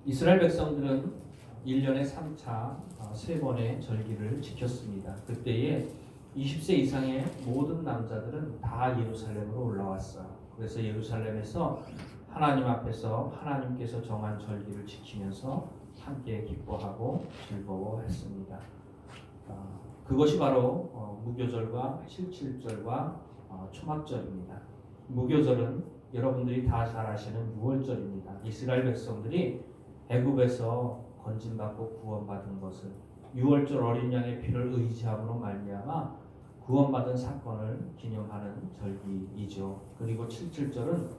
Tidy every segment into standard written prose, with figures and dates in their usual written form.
이스라엘 백성들은 1년에 3차 3번의 절기를 지켰습니다. 그때에 20세 이상의 모든 남자들은 다 예루살렘으로 올라왔어요. 그래서 예루살렘에서 하나님 앞에서 하나님께서 정한 절기를 지키면서 함께 기뻐하고 즐거워했습니다. 그것이 바로 무교절과 칠칠절과 초막절입니다. 무교절은 여러분들이 다 잘 아시는 6월절입니다. 이스라엘 백성들이 애굽에서 건진받고 구원받은 것을 6월절 어린 양의 피를 의지함으로 말미암아 구원받은 사건을 기념하는 절기이죠. 그리고 칠칠절은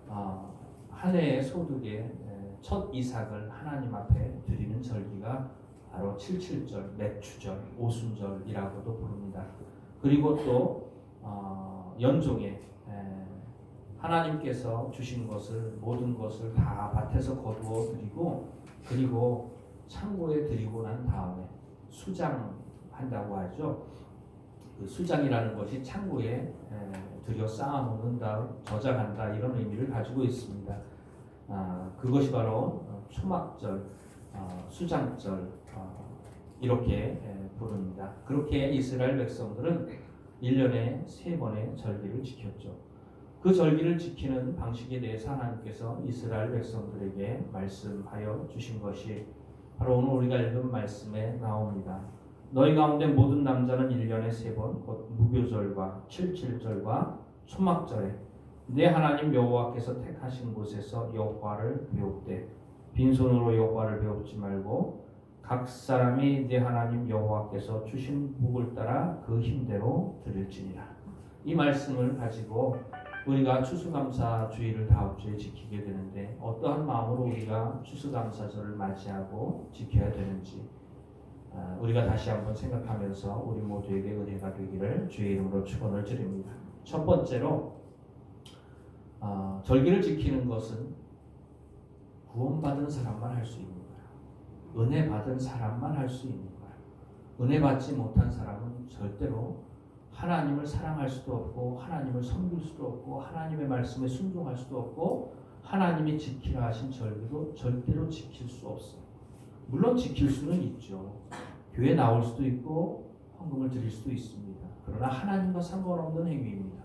한 해의 소득의 첫 이삭을 하나님 앞에 드리는 절기가 바로 칠칠절, 매추절, 오순절이라고도 부릅니다. 그리고 또 연종에 하나님께서 주신 것을 모든 것을 다 밭에서 거두어 드리고 그리고 창고에 드리고 난 다음에 수장한다고 하죠. 그 수장이라는 것이 창고에 들여 쌓아놓는다, 저장한다 이런 의미를 가지고 있습니다. 그것이 바로 초막절, 수장절 이렇게 부릅니다. 그렇게 이스라엘 백성들은 1년에 3번의 절기를 지켰죠. 그 절기를 지키는 방식에 대해서 하나님께서 이스라엘 백성들에게 말씀하여 주신 것이 바로 오늘 우리가 읽은 말씀에 나옵니다. 너희 가운데 모든 남자는 1년에 3번 곧 무교절과 칠칠절과 초막절에 내 하나님 여호와께서 택하신 곳에서 여호와를 배웁되 빈손으로 여호와를 배웁지 말고 각 사람이 내 하나님 여호와께서 주신 복을 따라 그 힘대로 드릴지니라. 이 말씀을 가지고 우리가 추수감사주의를 다음 주에 지키게 되는데 어떠한 마음으로 우리가 추수감사절을 맞이하고 지켜야 되는지 우리가 다시 한번 생각하면서 우리 모두에게 은혜가 되기를 주의 이름으로 축원을 드립니다. 첫 번째로 절기를 지키는 것은 구원받은 사람만 할 수 있는 거야. 은혜 받은 사람만 할 수 있는 거야. 은혜 받지 못한 사람은 절대로 하나님을 사랑할 수도 없고 하나님을 섬길 수도 없고 하나님의 말씀에 순종할 수도 없고 하나님이 지키라 하신 절기도 절대로 지킬 수 없어요. 물론 지킬 수는 있죠. 교회 나올 수도 있고 헌금을 드릴 수도 있습니다. 그러나 하나님과 상관없는 행위입니다.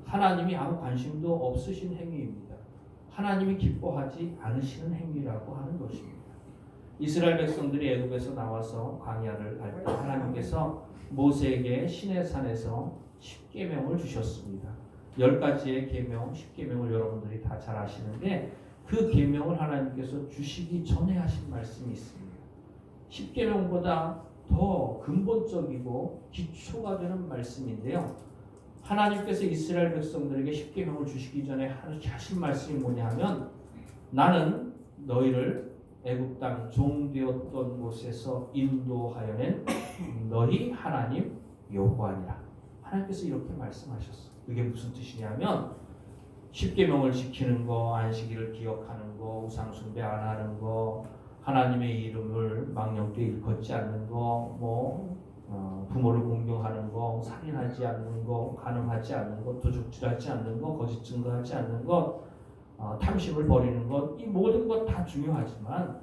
하나님이 아무 관심도 없으신 행위입니다. 하나님이 기뻐하지 않으시는 행위라고 하는 것입니다. 이스라엘 백성들이 애굽에서 나와서 광야를 갈 때 하나님께서 모세에게 시내산에서 10계명을 주셨습니다. 10가지의 계명, 10계명을 여러분들이 다 잘 아시는데 그 계명을 하나님께서 주시기 전에 하신 말씀이 있습니다. 10계명보다 더 근본적이고 기초가 되는 말씀인데요. 하나님께서 이스라엘 백성들에게 10계명을 주시기 전에 하신 말씀이 뭐냐 하면 나는 너희를 애굽 땅 종되었던 곳에서 인도하여낸 너희 하나님 여호와니라. 하나님께서 이렇게 말씀하셨어요. 그게 무슨 뜻이냐면 10계명을 지키는 거, 안식일을 기억하는 거, 우상 숭배 안 하는 거, 하나님의 이름을 망령되이 일컫지 않는 거, 부모를 공경하는 거, 살인하지 않는 거, 간음하지 않는 거, 도둑질하지 않는 거, 거짓 증거하지 않는 것, 탐심을 버리는 것, 이 모든 것 다 중요하지만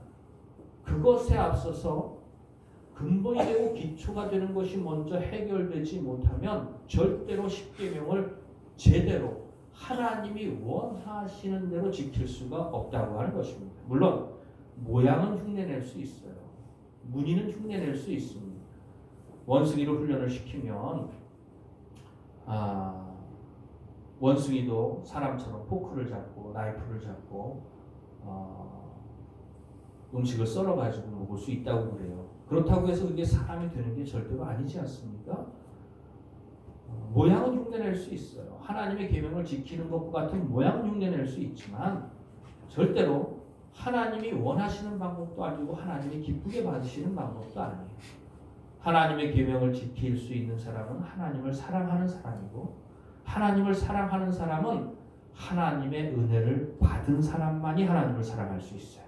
그것에 앞서서 근본이 되고 기초가 되는 것이 먼저 해결되지 못하면 절대로 10계명을 제대로 하나님이 원하시는 대로 지킬 수가 없다고 하는 것입니다. 물론 모양은 흉내낼 수 있어요. 무늬는 흉내낼 수 있습니다. 원숭이로 훈련을 시키면 원숭이도 사람처럼 포크를 잡고 나이프를 잡고 음식을 썰어가지고 먹을 수 있다고 그래요. 그렇다고 해서 그게 사람이 되는 게 절대로 아니지 않습니까? 모양은 흉내낼 수 있어요. 하나님의 계명을 지키는 것과 같은 모양은 흉내낼 수 있지만 절대로 하나님이 원하시는 방법도 아니고 하나님이 기쁘게 받으시는 방법도 아니에요. 하나님의 계명을 지킬 수 있는 사람은 하나님을 사랑하는 사람이고 하나님을 사랑하는 사람은 하나님의 은혜를 받은 사람만이 하나님을 사랑할 수 있어요.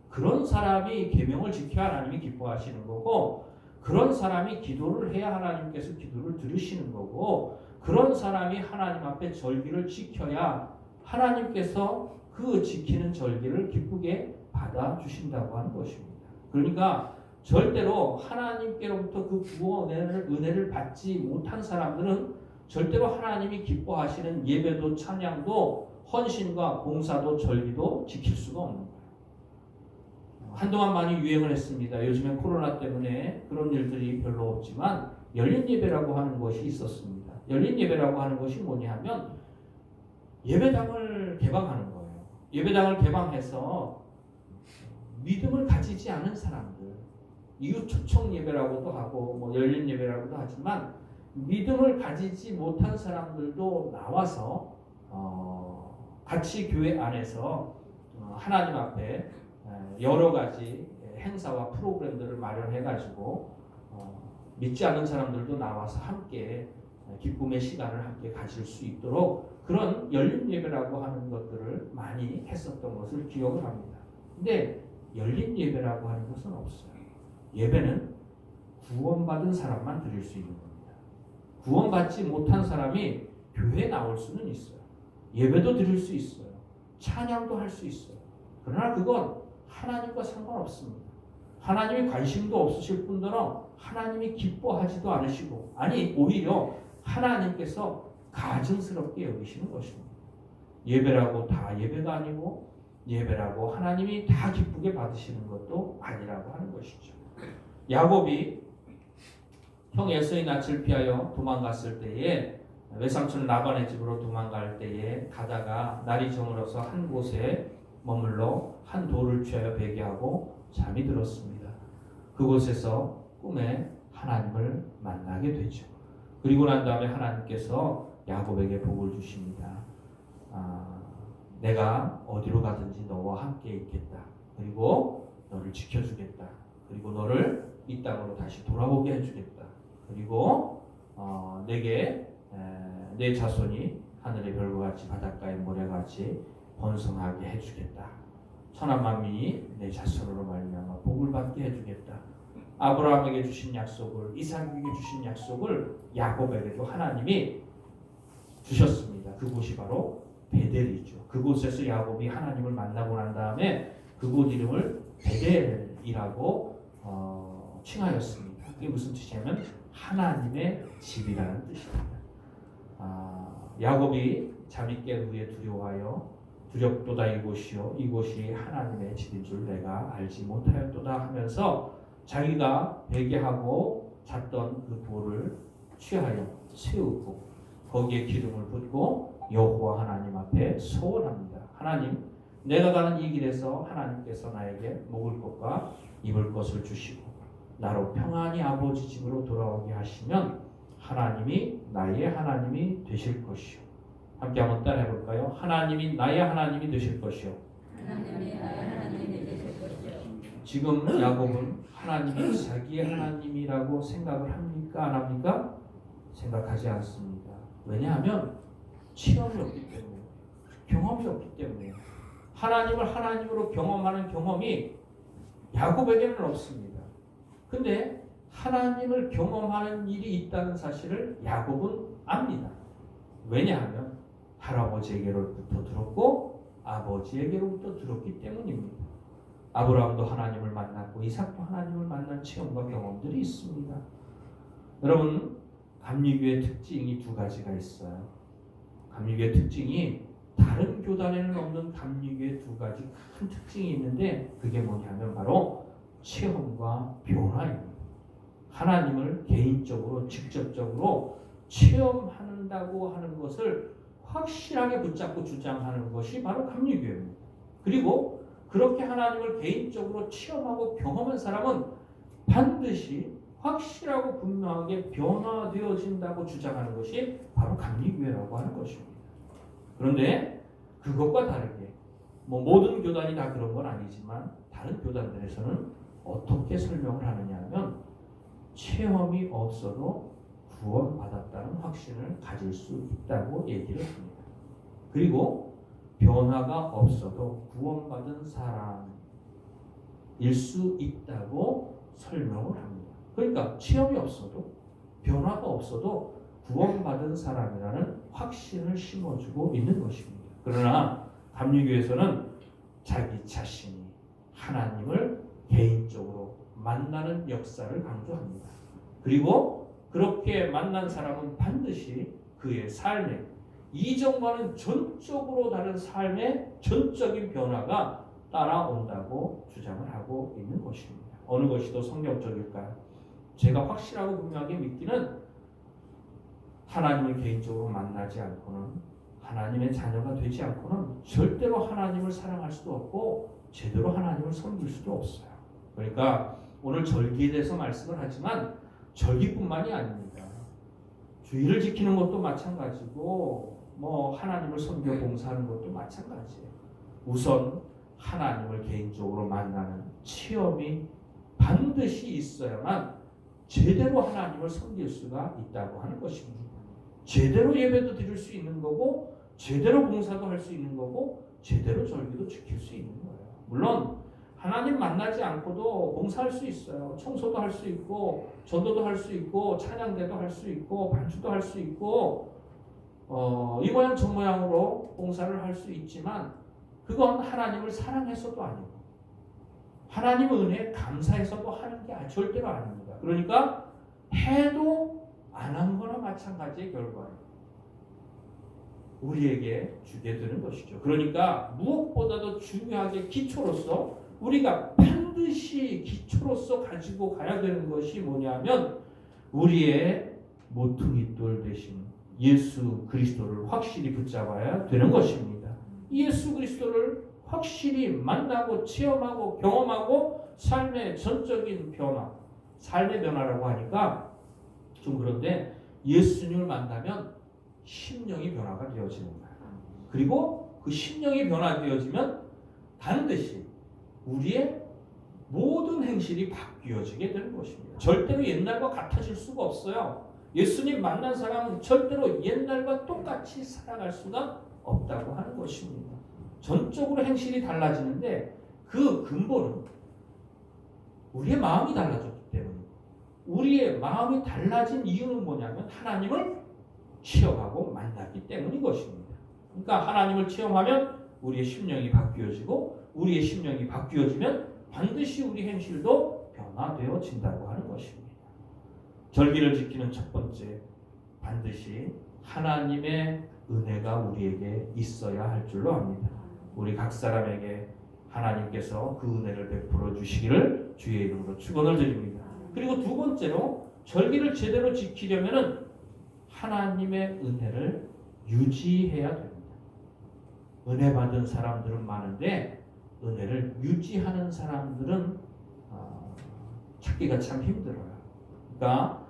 그런 사람이 계명을 지켜야 하나님이 기뻐하시는 거고 그런 사람이 기도를 해야 하나님께서 기도를 들으시는 거고 그런 사람이 하나님 앞에 절기를 지켜야 하나님께서 그 지키는 절기를 기쁘게 받아주신다고 하는 것입니다. 그러니까 절대로 하나님께로부터 그 구원 은혜를 받지 못한 사람들은 절대로 하나님이 기뻐하시는 예배도 찬양도 헌신과 봉사도 절기도 지킬 수가 없는 거예요. 한동안 많이 유행을 했습니다. 요즘엔 코로나 때문에 그런 일들이 별로 없지만 열린 예배라고 하는 것이 있었습니다. 열린 예배라고 하는 것이 뭐냐 하면 예배당을 개방하는 거예요. 예배당을 개방해서 믿음을 가지지 않은 사람들, 이웃 초청 예배라고도 하고 뭐 열린 예배라고도 하지만 믿음을 가지지 못한 사람들도 나와서 같이 교회 안에서 하나님 앞에 여러 가지 행사와 프로그램들을 마련해가지고 믿지 않는 사람들도 나와서 함께 기쁨의 시간을 함께 가질 수 있도록 그런 열린 예배라고 하는 것들을 많이 했었던 것을 기억을 합니다. 근데 열린 예배라고 하는 것은 없어요. 예배는 구원받은 사람만 드릴 수 있는 겁니다. 구원받지 못한 사람이 교회에 나올 수는 있어요. 예배도 드릴 수 있어요. 찬양도 할 수 있어요. 그러나 그건 하나님과 상관없습니다. 하나님이 관심도 없으실 뿐더러 하나님이 기뻐하지도 않으시고 아니 오히려 하나님께서 가증스럽게 여기시는 것입니다. 예배라고 다 예배가 아니고 예배라고 하나님이 다 기쁘게 받으시는 것도 아니라고 하는 것이죠. 야곱이 형 에서의 낯을 피하여 도망갔을 때에 외삼촌 라반의 집으로 도망갈 때에 가다가 날이 저물어서 한 곳에 머물러 한 돌을 취하여 베개하고 잠이 들었습니다. 그곳에서 꿈에 하나님을 만나게 되죠. 그리고 난 다음에 하나님께서 야곱에게 복을 주십니다. 내가 어디로 가든지 너와 함께 있겠다. 그리고 너를 지켜주겠다. 그리고 너를 이 땅으로 다시 돌아오게 해주겠다. 그리고 내게 내 자손이 하늘의 별과 같이 바닷가의 모래같이 번성하게 해주겠다. 천하 만민이 내 자손으로 말미암아 복을 받게 해주겠다. 아브라함에게 주신 약속을 이삭에게 주신 약속을 야곱에게도 하나님이 주셨습니다. 그곳이 바로 베델이죠. 그곳에서 야곱이 하나님을 만나고 난 다음에 그곳 이름을 베델이라고 칭하였습니다. 그게 무슨 뜻이냐면 하나님의 집이라는 뜻입니다. 야곱이 잠이 깬 후에 두려워하여 두렵도다 이곳이 하나님의 집인 줄 내가 알지 못하였도다 하면서 자기가 베개하고 잤던 그 돌을 취하여 세우고 거기에 기름을 붓고 여호와 하나님 앞에 소원합니다. 하나님, 내가 가는 이 길에서 하나님께서 나에게 먹을 것과 입을 것을 주시고 나로 평안히 아버지 집으로 돌아오게 하시면 하나님이 나의 하나님이 되실 것이요. 함께 한번 따라해 볼까요? 하나님이 나의 하나님이 되실 것이요. 하나님이 나의 하나님이 되실 것이요. 지금 야곱은 하나님이 자기의 하나님이라고 생각을 합니까? 안 합니까? 생각하지 않습니다. 왜냐하면 체험이 없기 때문에, 경험이 없기 때문에 하나님을 하나님으로 경험하는 경험이 야곱에게는 없습니다. 근데 하나님을 경험하는 일이 있다는 사실을 야곱은 압니다. 왜냐하면 할아버지에게로부터 들었고 아버지에게로부터 들었기 때문입니다. 아브라함도 하나님을 만났고 이삭도 하나님을 만난 체험과 경험들이 있습니다. 여러분, 감리교의 특징이 두 가지가 있어요. 감리교의 특징이 다른 교단에는 없는 감리교의 두 가지 큰 특징이 있는데 그게 뭐냐면 바로 체험과 변화입니다. 하나님을 개인적으로 직접적으로 체험한다고 하는 것을 확실하게 붙잡고 주장하는 것이 바로 감리교입니다. 그리고 그렇게 하나님을 개인적으로 체험하고 경험한 사람은 반드시 확실하고 분명하게 변화되어진다고 주장하는 것이 바로 감리교회라고 하는 것입니다. 그런데 그것과 다르게 모든 교단이 다 그런 건 아니지만 다른 교단들에서는 어떻게 설명을 하느냐 하면 체험이 없어도 구원받았다는 확신을 가질 수 있다고 얘기를 합니다. 그리고 변화가 없어도 구원받은 사람일 수 있다고 설명을 합니다. 그러니까 체험이 없어도 변화가 없어도 구원받은 사람이라는 확신을 심어주고 있는 것입니다. 그러나 감리교에서는 자기 자신이 하나님을 개인적으로 만나는 역사를 강조합니다. 그리고 그렇게 만난 사람은 반드시 그의 삶에 이전과는 전적으로 다른 삶의 전적인 변화가 따라온다고 주장을 하고 있는 것입니다. 어느 것이 더 성경적일까요? 제가 확실하고 분명하게 믿기는 하나님을 개인적으로 만나지 않고는, 하나님의 자녀가 되지 않고는 절대로 하나님을 사랑할 수도 없고 제대로 하나님을 섬길 수도 없어요. 그러니까 오늘 절기에 대해서 말씀을 하지만 절기뿐만이 아닙니다. 주일을 지키는 것도 마찬가지고 하나님을 섬겨 봉사하는 것도 마찬가지예요. 우선 하나님을 개인적으로 만나는 체험이 반드시 있어야만 제대로 하나님을 섬길 수가 있다고 하는 것입니다. 제대로 예배도 드릴 수 있는 거고, 제대로 봉사도 할 수 있는 거고, 제대로 절기도 지킬 수 있는 거예요. 물론 하나님 만나지 않고도 봉사할 수 있어요. 청소도 할 수 있고, 전도도 할 수 있고, 찬양대도 할 수 있고, 반주도 할 수 있고, 이 모양 저 모양으로 봉사를 할 수 있지만 그건 하나님을 사랑해서도 아니고 하나님 은혜에 감사해서도 하는 게 절대로 아닙니다. 그러니까 해도 안 한 거나 마찬가지의 결과예요. 우리에게 주게 되는 것이죠. 그러니까 무엇보다도 중요하게 기초로서 우리가 반드시 기초로서 가지고 가야 되는 것이 뭐냐면 우리의 모퉁이돌 되신 예수 그리스도를 확실히 붙잡아야 되는 것입니다. 예수 그리스도를 확실히 만나고 체험하고 경험하고 삶의 전적인 변화, 삶의 변화라고 하니까 좀 그런데 예수님을 만나면 심령이 변화가 되어지는 거예요. 그리고 그 심령이 변화되어지면 반드시 우리의 모든 행실이 바뀌어지게 되는 것입니다. 절대로 옛날과 같아질 수가 없어요. 예수님 만난 사람은 절대로 옛날과 똑같이 살아갈 수가 없다고 하는 것입니다. 전적으로 행실이 달라지는데 그 근본은 우리의 마음이 달라졌기 때문에, 우리의 마음이 달라진 이유는 뭐냐면 하나님을 체험하고 만났기 때문인 것입니다. 그러니까 하나님을 체험하면 우리의 심령이 바뀌어지고, 우리의 심령이 바뀌어지면 반드시 우리 행실도 변화되어진다고 하는 것입니다. 절기를 지키는 첫 번째, 반드시 하나님의 은혜가 우리에게 있어야 할 줄로 압니다. 우리 각 사람에게 하나님께서 그 은혜를 베풀어 주시기를 주의 이름으로 축원을 드립니다. 그리고 두 번째로 절기를 제대로 지키려면은 하나님의 은혜를 유지해야 됩니다. 은혜 받은 사람들은 많은데 은혜를 유지하는 사람들은 찾기가 참 힘들어요. 그러니까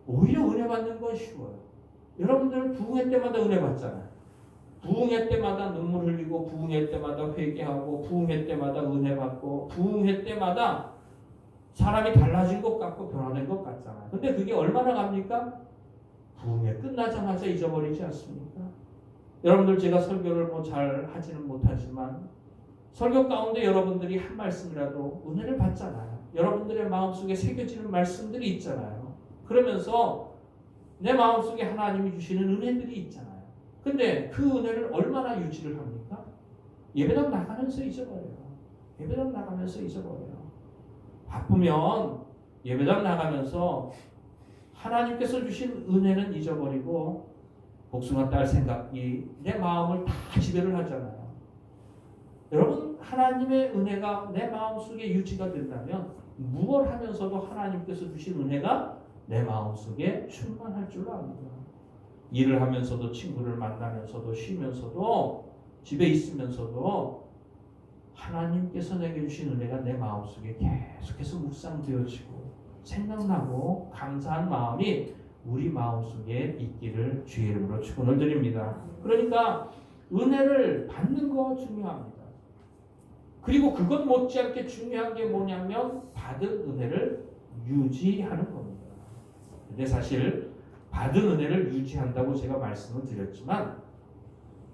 오히려 은혜 받는 건 쉬워요. 여러분들 부흥회 때마다 은혜 받잖아요. 부흥회 때마다 눈물 흘리고, 부흥회 때마다 회개하고, 부흥회 때마다 은혜 받고, 부흥회 때마다 사람이 달라진 것 같고 변화된 것 같잖아요. 근데 그게 얼마나 갑니까? 부흥회 끝나자마자 잊어버리지 않습니까? 여러분들 제가 설교를 잘 하지는 못하지만 설교 가운데 여러분들이 한 말씀이라도 은혜를 받잖아요. 여러분들의 마음속에 새겨지는 말씀들이 있잖아요. 그러면서 내 마음속에 하나님이 주시는 은혜들이 있잖아요. 근데 그 은혜를 얼마나 유지를 합니까? 예배당 나가면서 잊어버려요. 예배당 나가면서 잊어버려요. 바쁘면 예배당 나가면서 하나님께서 주신 은혜는 잊어버리고 복숭아 딸 생각이 내 마음을 다 지배를 하잖아요. 여러분, 하나님의 은혜가 내 마음속에 유지가 된다면 무엇 하면서도 하나님께서 주신 은혜가 내 마음속에 충만할 줄로 압니다. 일을 하면서도, 친구를 만나면서도, 쉬면서도, 집에 있으면서도 하나님께서 내게 주신 은혜가 내 마음속에 계속해서 묵상되어지고 생각나고 감사한 마음이 우리 마음속에 있기를 주의 이름으로 축원을 드립니다. 그러니까 은혜를 받는 거 중요합니다. 그리고 그것 못지않게 중요한 게 뭐냐면 받은 은혜를 유지하는 겁니다. 근데 사실 받은 은혜를 유지한다고 제가 말씀을 드렸지만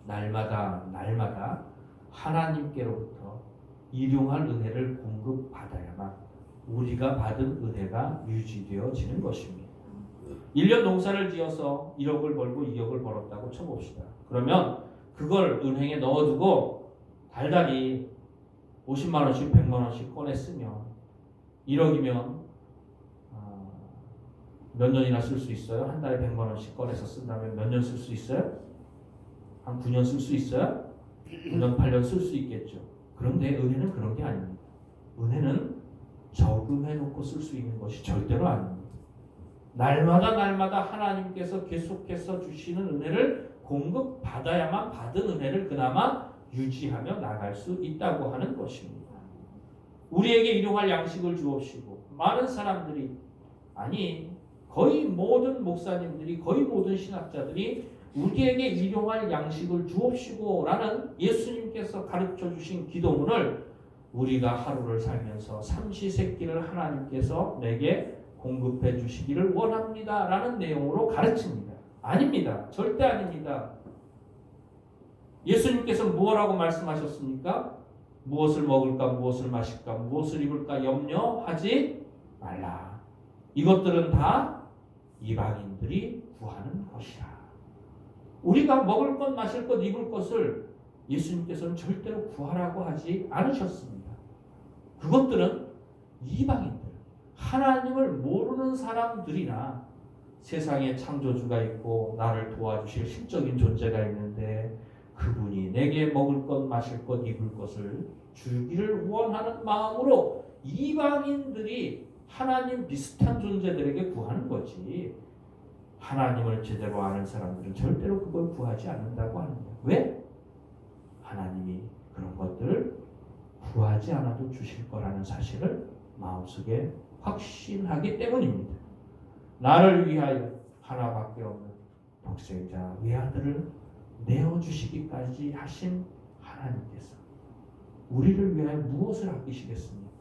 날마다 하나님께로부터 일용할 은혜를 공급받아야만 우리가 받은 은혜가 유지되어지는 것입니다. 1년 농사를 지어서 1억을 벌고 2억을 벌었다고 쳐봅시다. 그러면 그걸 은행에 넣어두고 달달이 50만 원씩 100만 원씩 꺼냈으면 1억이면 몇 년이나 쓸 수 있어요? 한 달에 100만 원씩 꺼내서 쓴다면 몇 년 쓸 수 있어요? 한 9년 쓸 수 있어요? 9년 8년 쓸 수 있겠죠. 그런데 은혜는 그런 게 아닙니다. 은혜는 저금해 놓고 쓸 수 있는 것이 절대로 아닙니다. 날마다 하나님께서 계속해서 주시는 은혜를 공급받아야만 받은 은혜를 그나마 유지하며 나갈 수 있다고 하는 것입니다. 우리에게 일용할 양식을 주옵시고, 많은 사람들이, 아니 거의 모든 목사님들이, 거의 모든 신학자들이 우리에게 일용할 양식을 주옵시고 라는 예수님께서 가르쳐 주신 기도문을 우리가 하루를 살면서 삼시세끼를 하나님께서 내게 공급해 주시기를 원합니다 라는 내용으로 가르칩니다. 아닙니다. 절대 아닙니다. 예수님께서 무엇라고 말씀하셨습니까? 무엇을 먹을까, 무엇을 마실까, 무엇을 입을까 염려하지 말라. 이것들은 다 이방인들이 구하는 것이라. 우리가 먹을 것, 마실 것, 입을 것을 예수님께서는 절대로 구하라고 하지 않으셨습니다. 그것들은 이방인들, 하나님을 모르는 사람들이나 세상에 창조주가 있고 나를 도와주실 신적인 존재가 있는데 그분이 내게 먹을 것, 마실 것, 입을 것을 주기를 원하는 마음으로 이방인들이 하나님 비슷한 존재들에게 구하는 거지, 하나님을 제대로 아는 사람들은 절대로 그걸 구하지 않는다고 하는 거예요. 왜? 하나님이 그런 것들을 구하지 않아도 주실 거라는 사실을 마음속에 확신하기 때문입니다. 나를 위하여 하나밖에 없는 독생자 외아들을 내어주시기까지 하신 하나님께서 우리를 위하여 무엇을 아끼시겠습니까?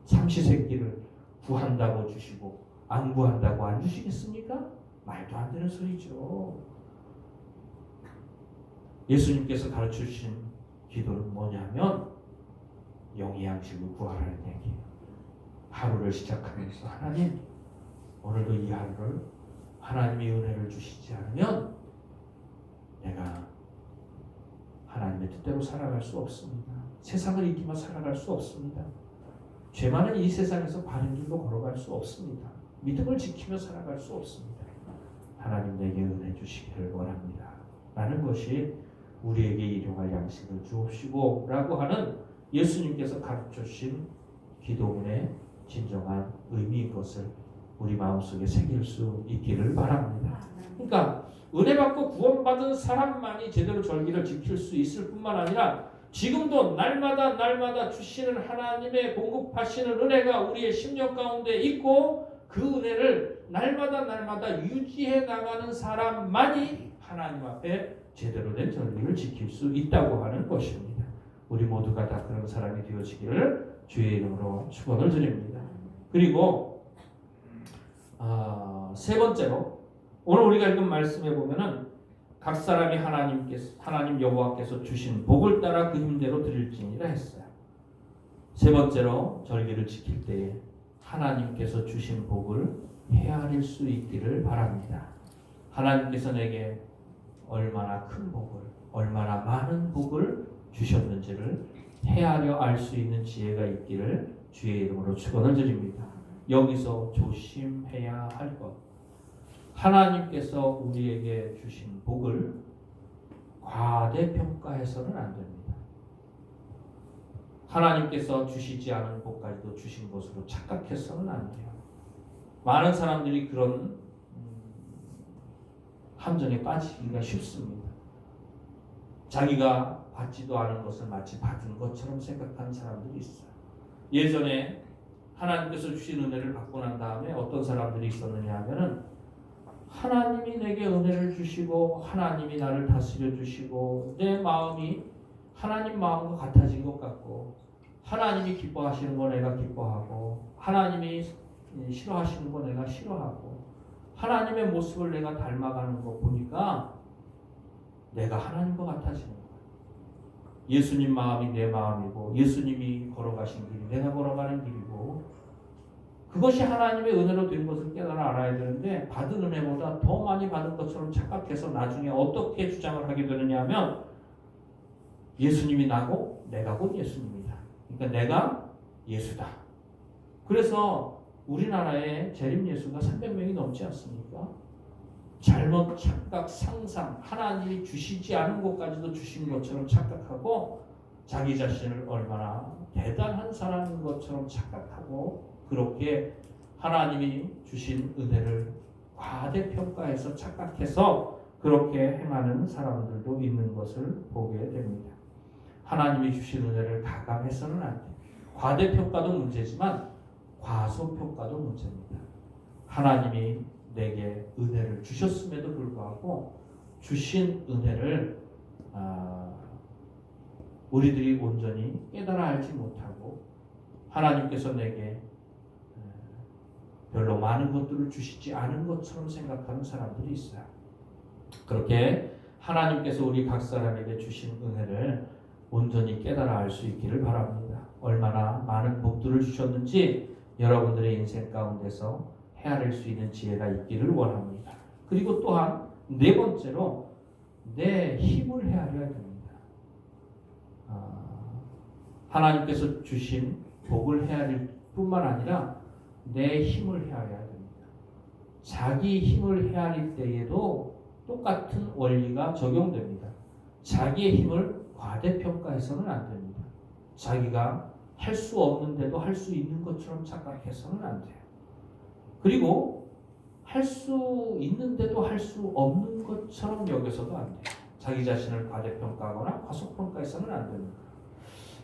삼시세끼를 구한다고 주시고 안 구한다고 안 주시겠습니까? 말도 안 되는 소리죠. 예수님께서 가르쳐주신 기도는 뭐냐면 영의 양식을 구하라는 얘기예요. 하루를 시작하면서 하나님, 오늘도 이 하루를 하나님의 은혜를 주시지 않으면 내가 하나님의 뜻대로 살아갈 수 없습니다. 세상을 이기며 살아갈 수 없습니다. 죄 많은 이 세상에서 바른 길로 걸어갈 수 없습니다. 믿음을 지키며 살아갈 수 없습니다. 하나님 내게 은혜 주시기를 원합니다 라는 것이 우리에게 일용할 양식을 주옵시고 라고 하는 예수님께서 가르쳐 주신 기도문의 진정한 의미인 것을 우리 마음속에 새길 수 있기를 바랍니다. 그러니까 은혜 받고 구원받은 사람만이 제대로 절기를 지킬 수 있을 뿐만 아니라 지금도 날마다 주시는 하나님의 공급하시는 은혜가 우리의 심령 가운데 있고 그 은혜를 날마다 유지해 나가는 사람만이 하나님 앞에 제대로 된 절기를 지킬 수 있다고 하는 것입니다. 우리 모두가 다 그런 사람이 되어지기를 주의 이름으로 축원을 드립니다. 그리고 세 번째로 오늘 우리가 읽은 말씀에 보면은 각 사람이 하나님 여호와께서 주신 복을 따라 그 힘대로 드릴지니라 했어요. 세 번째로 절기를 지킬 때에 하나님께서 주신 복을 헤아릴 수 있기를 바랍니다. 하나님께서 내게 얼마나 큰 복을, 얼마나 많은 복을 주셨는지를 헤아려 알 수 있는 지혜가 있기를 주의 이름으로 축원을 드립니다. 여기서 조심해야 할 것, 하나님께서 우리에게 주신 복을 과대평가해서는 안 됩니다. 하나님께서 주시지 않은 복까지도 주신 것으로 착각해서는 안 돼요. 많은 사람들이 그런 함정에 빠지기가 쉽습니다. 자기가 받지도 않은 것을 마치 받은 것처럼 생각하는 사람들이 있어요. 예전에 하나님께서 주신 은혜를 받고 난 다음에 어떤 사람들이 있었느냐 하면은 하나님이 내게 은혜를 주시고 하나님이 나를 다스려 주시고 내 마음이 하나님 마음과 같아진 것 같고 하나님이 기뻐하시는 거 내가 기뻐하고 하나님이 싫어하시는 거 내가 싫어하고 하나님의 모습을 내가 닮아가는 거 보니까 내가 하나님과 같아지는 거예요. 예수님 마음이 내 마음이고 예수님이 걸어가신 길이 내가 걸어가는 길이고 그것이 하나님의 은혜로 된 것을 깨달아 알아야 되는데 받은 은혜보다 더 많이 받은 것처럼 착각해서 나중에 어떻게 주장을 하게 되느냐 하면 예수님이 나고 내가 곧 예수님이다. 그러니까 내가 예수다. 그래서 우리나라에 재림 예수가 300명이 넘지 않습니까? 잘못 착각, 상상, 하나님이 주시지 않은 것까지도 주신 것처럼 착각하고 자기 자신을 얼마나 대단한 사람인 것처럼 착각하고 그렇게 하나님이 주신 은혜를 과대평가해서 착각해서 그렇게 행하는 사람들도 있는 것을 보게 됩니다. 하나님이 주신 은혜를 가감해서는 안 돼. 과대평가도 문제지만 과소평가도 문제입니다. 하나님이 내게 은혜를 주셨음에도 불구하고 주신 은혜를 우리들이 온전히 깨달아 알지 못하고 하나님께서 내게 별로 많은 것들을 주시지 않은 것처럼 생각하는 사람들이 있어요. 그렇게 하나님께서 우리 각 사람에게 주신 은혜를 온전히 깨달아 알 수 있기를 바랍니다. 얼마나 많은 복들을 주셨는지 여러분들의 인생 가운데서 헤아릴 수 있는 지혜가 있기를 원합니다. 그리고 또한 네 번째로 내 힘을 헤아려야 됩니다. 하나님께서 주신 복을 헤아릴 뿐만 아니라 내 힘을 헤아려야 됩니다. 자기 힘을 헤아릴 때에도 똑같은 원리가 적용됩니다. 자기의 힘을 과대평가해서는 안 됩니다. 자기가 할 수 없는데도 할 수 있는 것처럼 착각해서는 안 돼요. 그리고 할 수 있는데도 할 수 없는 것처럼 여겨서도 안 돼요. 자기 자신을 과대평가하거나 과소평가해서는 안 됩니다.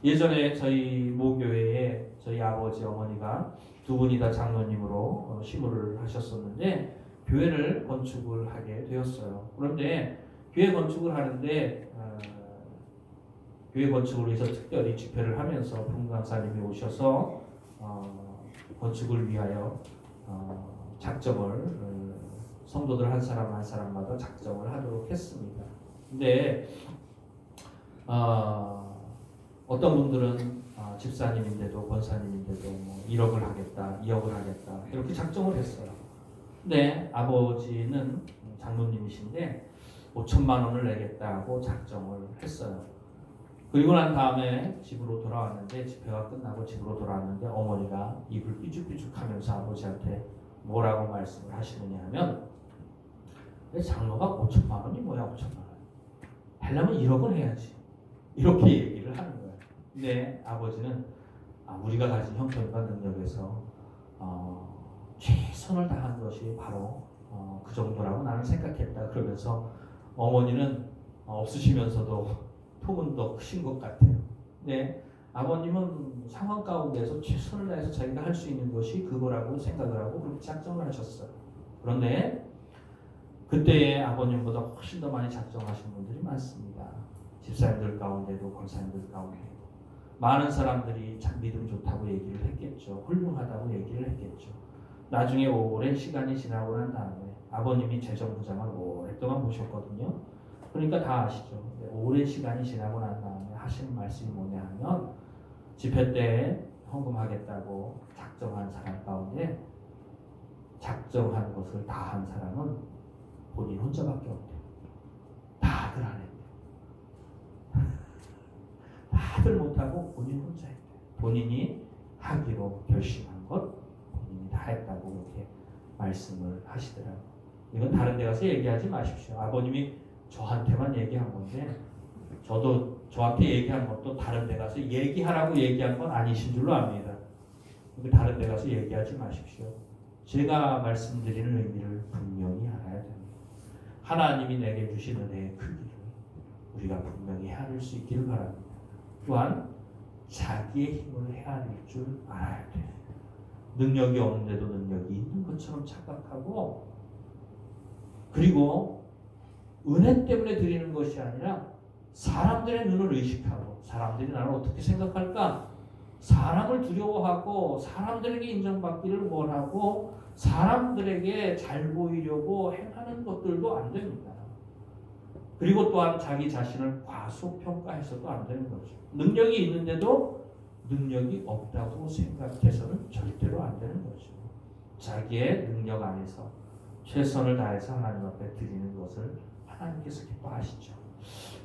예전에 저희 모교회에 저희 아버지 어머니가 두 분이 다 장로님으로 시무를 하셨었는데 교회를 건축을 하게 되었어요. 그런데 교회 건축을 하는데 교회 건축을 위해서 특별히 집회를 하면서 부흥강사님이 오셔서 건축을 위하여 작정을 성도들 한 사람 한 사람마다 작정을 하도록 했습니다. 근데 어떤 분들은 집사님인데도 권사님인데도 뭐 1억을 하겠다, 2억을 하겠다 이렇게 작정을 했어요. 근데 아버지는 장로님이신데 5천만 원을 내겠다 하고 작정을 했어요. 그리고 난 다음에 집으로 돌아왔는데 집회가 끝나고 집으로 돌아왔는데 어머니가 입을 삐죽삐죽하면서 아버지한테 뭐라고 말씀을 하시느냐 하면 장로가 5천만 원이 뭐야 5천만 원 하려면 1억은 해야지 이렇게 얘기를 하는 거예요. 근데 아버지는 우리가 가진 형편과 능력에서 최선을 다한 것이 바로 그 정도라고 나는 생각했다. 그러면서 어머니는 없으시면서도 톡은 더 크신 것 같아요. 근데 아버님은 상황 가운데서 최선을 다해서 자기가 할 수 있는 것이 그거라고 생각을 하고 그렇게 작정을 하셨어요. 그런데 그때의 아버님보다 훨씬 더 많이 작정하신 분들이 많습니다. 집사님들 가운데도 권사님들 가운데도 많은 사람들이 참 믿음 좋다고 얘기를 했겠죠. 훌륭하다고 얘기를 했겠죠. 나중에 오랜 시간이 지나고 난 다음에 아버님이 재정부장을 오랫동안 모셨거든요. 그러니까 다 아시죠. 오랜 시간이 지나고 난 다음에 하시는 말씀이 뭐냐 하면 집회 때 헌금하겠다고 작정한 사람 가운데 작정한 것을 다 한 사람은 본인 혼자밖에 없대요. 다들 안 했대요. 다들 못하고 본인 혼자 했대요. 본인이 하기로 결심한 것 본인이 다 했다고 그렇게 말씀을 하시더라고요. 이건 다른 데 가서 얘기하지 마십시오. 아버님이 저한테만 얘기한 건데 저도 저한테 얘기한 것도 다른 데 가서 얘기하라고 얘기한 건 아니신 줄로 압니다. 다른 데 가서 얘기하지 마십시오. 제가 말씀드리는 의미를 분명히 알아야 됩니다. 하나님이 내게 주신 은혜의 크기를 우리가 분명히 헤아릴 수 있기를 바랍니다. 또한 자기의 힘을 헤아릴 줄 알아야 돼요. 능력이 없는데도 능력이 있는 것처럼 착각하고 그리고 은혜 때문에 드리는 것이 아니라 사람들의 눈을 의식하고 사람들이 나를 어떻게 생각할까? 사람을 두려워하고 사람들에게 인정받기를 원하고 사람들에게 잘 보이려고 행하는 것들도 안 됩니다. 그리고 또한 자기 자신을 과소평가해서도 안 되는 거죠. 능력이 있는데도 능력이 없다고 생각해서는 절대로 안 되는 거죠. 자기의 능력 안에서 최선을 다해서 하나님 앞에 드리는 것을 하나님께서 기뻐하시죠.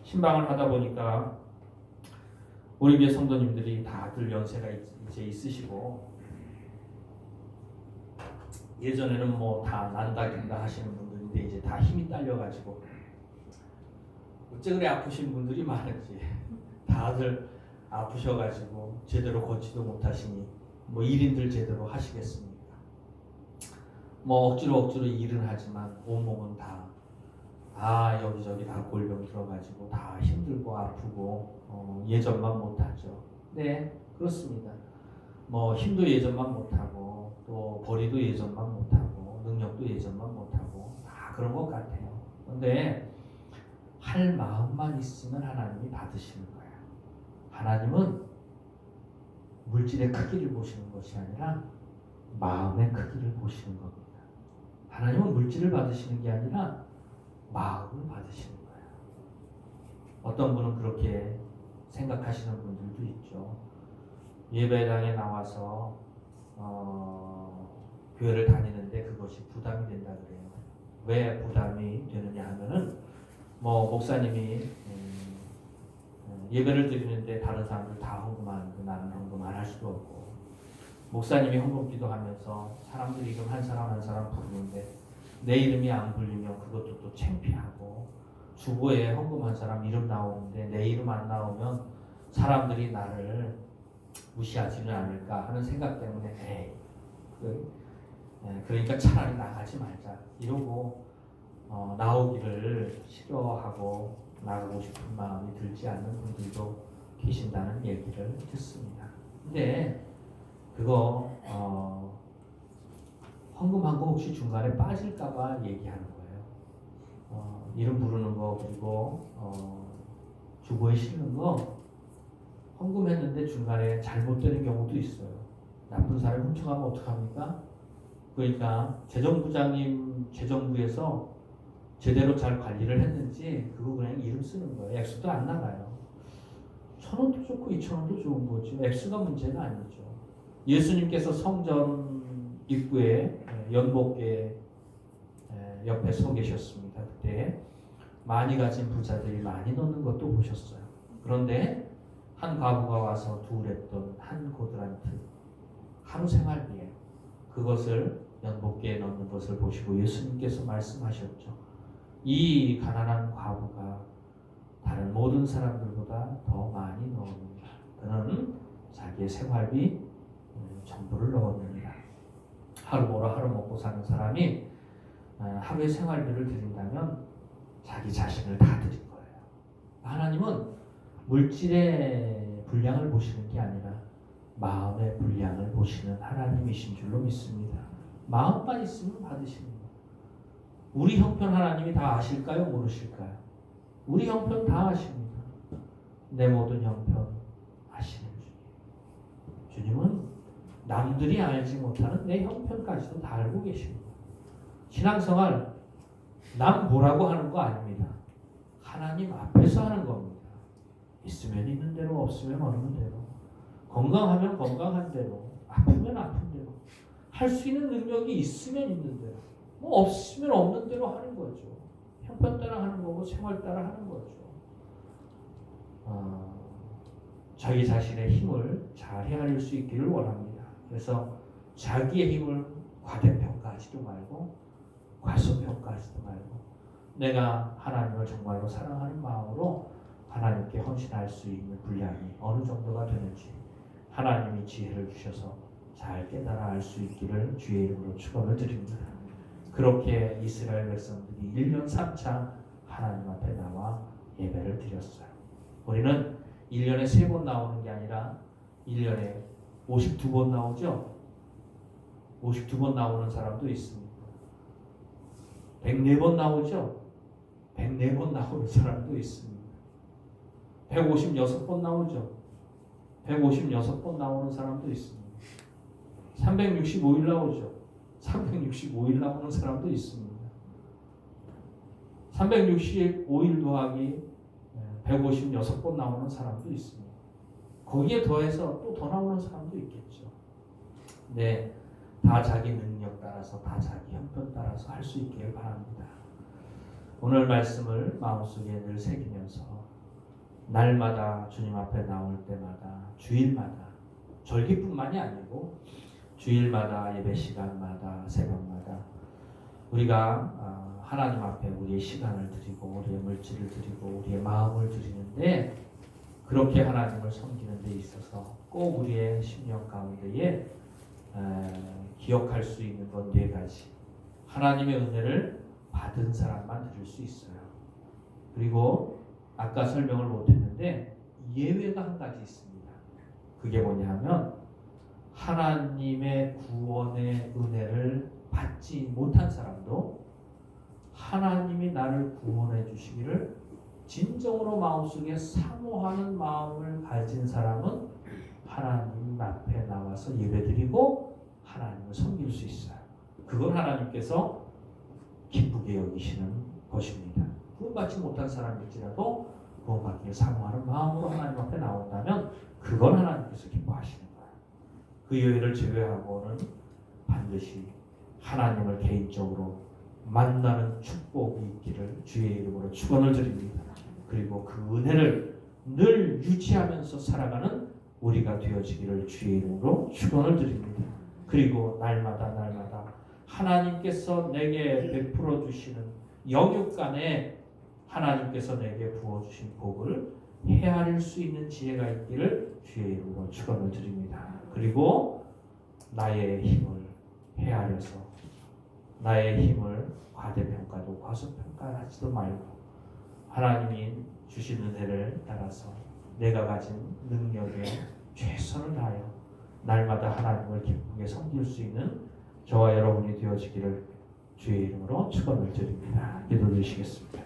신방을 하다 보니까 우리 교회 성도님들이 다들 연세가 이제 있으시고 예전에는 뭐 다 난다 긴다 하시는 분들인데 이제 다 힘이 딸려가지고 어째 그래 아프신 분들이 많은지 다들 아프셔가지고 제대로 걷지도 못하시니 뭐 일인들 제대로 하시겠습니까? 뭐 억지로 일은 하지만 온몸은 다 여기저기 다 골병 들어가지고 다 힘들고 아프고 예전만 못하죠. 네, 그렇습니다. 뭐 힘도 예전만 못하고 또 벌이도 예전만 못하고 능력도 예전만 못하고 다 그런 것 같아요. 그런데 할 마음만 있으면 하나님이 받으시는 거예요. 하나님은 물질의 크기를 보시는 것이 아니라 마음의 크기를 보시는 겁니다. 하나님은 물질을 받으시는 게 아니라 마음을 받으시는 거예요. 어떤 분은 그렇게 생각하시는 분들도 있죠. 예배당에 나와서 교회를 다니는데 그것이 부담이 된다 그래요. 왜 부담이 되느냐 하면은 뭐 목사님이 예배를 드리는데 다른 사람들 다 헌금하는데 나는 헌금 안 할 수도 없고, 목사님이 헌금 기도하면서 사람들 이름 한 사람 한 사람 부르는데 내 이름이 안 불리면 그것도 또 창피하고, 주보에 헌금한 사람 이름 나오는데 내 이름 안 나오면 사람들이 나를 무시하지는 않을까 하는 생각 때문에 그러니까 차라리 나가지 말자 이러고 나오기를 싫어하고 나가고 싶은 마음이 들지 않는 분들도 계신다는 얘기를 듣습니다. 근데 그거 헌금한 거 혹시 중간에 빠질까봐 얘기하는 거예요. 이름 부르는 거 그리고 주보에 실는 거 헌금했는데 중간에 잘못되는 경우도 있어요. 나쁜 사람이 훔쳐가면 어떡합니까? 그러니까 재정부장님 재정부에서 제대로 잘 관리를 했는지 그거 그냥 이름 쓰는 거예요. 액수도 안 나가요. 1,000원도 좋고 2,000원도 좋은 거죠. 액수가 문제는 아니죠. 예수님께서 성전 입구에 연복궤 옆에 서 계셨습니다. 그때 많이 가진 부자들이 많이 넣는 것도 보셨어요. 그런데 한 과부가 와서 두랬던 한 고드란트 하루 생활비에 그것을 연복궤에 넣는 것을 보시고 예수님께서 말씀하셨죠. 이 가난한 과부가 다른 모든 사람들보다 더 많이 넣었느니라. 그는 자기의 생활비 전부를 넣었느니라. 하루 벌어 하루 먹고 사는 사람이 하루의 생활비를 드린다면 자기 자신을 다 드린 거예요. 하나님은 물질의 분량을 보시는 게 아니라 마음의 분량을 보시는 하나님이신 줄로 믿습니다. 마음만 있으면 받으시는 거예요. 우리 형편 하나님이 다 아실까요? 모르실까요? 우리 형편 다 아십니다. 내 모든 형편 아시는 주님. 주님은 남들이 알지 못하는 내 형편까지도 다 알고 계십니다. 신앙생활 남 보라고 하는 거 아닙니다. 하나님 앞에서 하는 겁니다. 있으면 있는 대로, 없으면 없는 대로, 건강하면 건강한 대로, 아프면 아픈 대로, 할 수 있는 능력이 있으면 있는 대로, 뭐 없으면 없는 대로 하는 거죠. 형편 따라 하는 거고 생활 따라 하는 거죠. 자기 자신의 힘을 잘 헤아릴 수 있기를 원합니다. 그래서 자기의 힘을 과대평가하지도 말고 과소평가하지도 말고 내가 하나님을 정말로 사랑하는 마음으로 하나님께 헌신할 수 있는 분량이 어느 정도가 되는지 하나님이 지혜를 주셔서 잘 깨달아 알 수 있기를 주의 이름으로 축원을 드립니다. 그렇게 이스라엘 백성들이 1년 3차 하나님 앞에 나와 예배를 드렸어요. 우리는 1년에 3번 나오는 게 아니라 1년에 52번 나오죠. 52번 나오는 사람도 있습니다. 104번 나오죠. 104번 나오는 사람도 있습니다. 156번 나오죠. 156번 나오는 사람도 있습니다. 365일 나오죠. 365일 나오는 사람도 있습니다. 365일 더하기 156번 나오는 사람도 있습니다. 거기에 더해서 또 더 나오는 사람도 있겠죠. 네, 다 자기 능력 따라서, 다 자기 형편 따라서 할 수 있기를 바랍니다. 오늘 말씀을 마음속에 늘 새기면서 날마다 주님 앞에 나올 때마다 주일마다 절기뿐만이 아니고 주일마다 예배 시간마다 새벽마다 우리가 하나님 앞에 우리의 시간을 드리고 우리의 물질을 드리고 우리의 마음을 드리는데 그렇게 하나님을 섬기는 데 있어서 꼭 우리의 심령 가운데에 기억할 수 있는 건 네 가지. 하나님의 은혜를 받은 사람만 드릴 수 있어요. 그리고 아까 설명을 못했는데 예외가 한 가지 있습니다. 그게 뭐냐면 하나님의 구원의 은혜를 받지 못한 사람도 하나님이 나를 구원해 주시기를 진정으로 마음속에 사모하는 마음을 가진 사람은 하나님 앞에 나와서 예배드리고 하나님을 섬길 수 있어요. 그걸 하나님께서 기쁘게 여기시는 것입니다. 구원받지 못한 사람일지라도 구원받기를 사모하는 마음으로 하나님 앞에 나온다면 그걸 하나님께서 기뻐하시는 거예요. 그 여인을 제외하고는 반드시 하나님을 개인적으로 만나는 축복이 있기를 주의 이름으로 축원을 드립니다. 그리고 그 은혜를 늘 유지하면서 살아가는 우리가 되어지기를 주의 이름으로 축원을 드립니다. 그리고 날마다 하나님께서 내게 베풀어 주시는 영육간에 하나님께서 내게 부어주신 복을 헤아릴 수 있는 지혜가 있기를 주의 이름으로 축원을 드립니다. 그리고 나의 힘을 헤아려서 나의 힘을 과대평가도 과소평가하지도 말고 하나님이 주신 은혜를 따라서 내가 가진 능력에 최선을 다하여 날마다 하나님을 기쁘게 섬길 수 있는 저와 여러분이 되어지기를 주의 이름으로 축원을 드립니다. 기도드리시겠습니다.